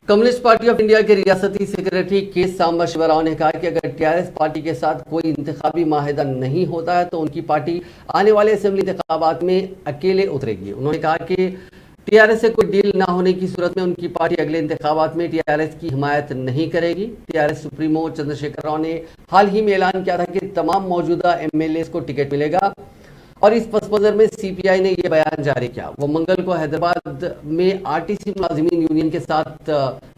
Communist party of India के रियासती secretary के सांबा शिवराव ने कहा कि अगर टीआरएस पार्टी के साथ कोई इंतखाबी माहिदा नहीं होता है तो उनकी पार्टी आने वाले असेंबली इंतखाबात में अकेले उतरेगी। उन्होंने कहा कि टीआरएस से कोई डील ना होने की सूरत में उनकी पार्टी अगले इंतखाबात में टीआरएस की हिमायत नहीं करेगी। टीआरएस सुप्रीमो चंद्रशेखर राव ने हाल ही में ऐलान किया था कि तमाम मौजूदा एमएलएस को टिकट मिलेगा और इस पस मंजर में सीपीआई ने यह बयान जारी किया। वो मंगल को हैदराबाद में आरटीसी मुलाजिमीन यूनियन के साथ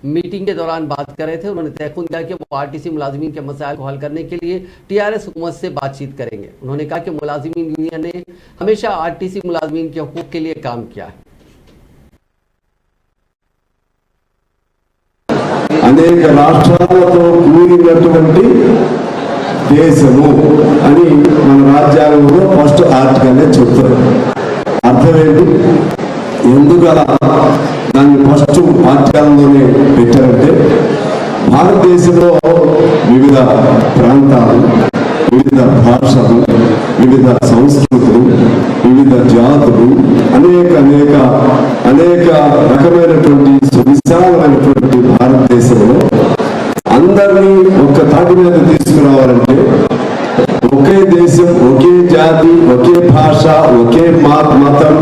मीटिंग के दौरान बात कर रहे थे। उन्होंने तयक़ुन किया कि वो आरटीसी मुलाजिमीन के मसाइल को हल करने के लिए टीआरएस हुकूमत से बातचीत करेंगे। उन्होंने कहा कि मुलाजिमीन यूनियन ने हमेशा आरटीसी मुलाजिमीन के हकूक़ के लिए काम किया है। అనేక రాష్ట్రాలతో కూడినటువంటి దేశము అని మన రాజ్యాంగంలో ఫస్ట్ ఆర్టికల్ చెప్తారు. అర్థం ఏంటి, ఎందుకు అలా దాన్ని ఫస్ట్ ఆర్టికల్లోనే పెట్టారంటే భారతదేశంలో వివిధ ప్రాంతాలు, వివిధ భాషలు, వివిధ సంస్కృతులు, వివిధ జాతులు, అనేక అనేక అనేక రకమైనటువంటి సువిశాలమైనటువంటి భారతదేశంలో అందరినీ ఒక్క తాటి మీద తీసుకురావాలంటే ఒకే దేశం, ఒకే జాతి, ఒకే భాష, ఒకే మతం,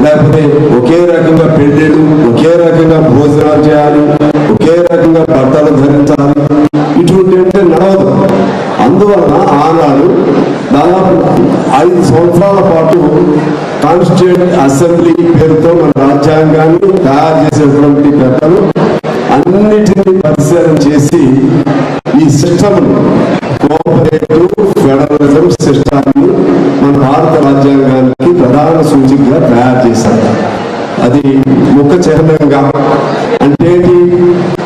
లేకపోతే ఒకే రకంగా పెళ్ళిళ్ళు, ఒకే రకంగా భోజనాలు చేయాలి, ఒకే రకంగా బట్టలు ధరించాలి, ఇటువంటి నడవదు. అందువలన ఆనాడు దాదాపు 5 సంవత్సరాల పాటు కాన్స్టిట్యూయెంట్ అసెంబ్లీ పేరుతో మన రాజ్యాంగాన్ని తయారు చేసేటువంటి పెద్దలు అన్నిటినీ పరిశీలన చేసి ఈ సిస్టమ్ కోఆపరేటివ్ ఫెడరలిజం సిస్టాన్ని మన భారత రాజ్యాంగానికి ప్రధాన సూచికగా తయారు చేశారు. అది ముఖ చిహ్నంగా అంటే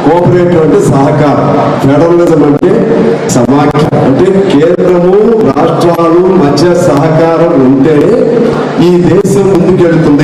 కోఆపరేటివ్ అంటే సహకారం, ఫెడరలిజం అంటే సమాఖ్య, అంటే కేంద్రము రాష్ట్రాలు మధ్య సహకారం ఉంటే ఈ దేశం ముందుకెళ్తుంది.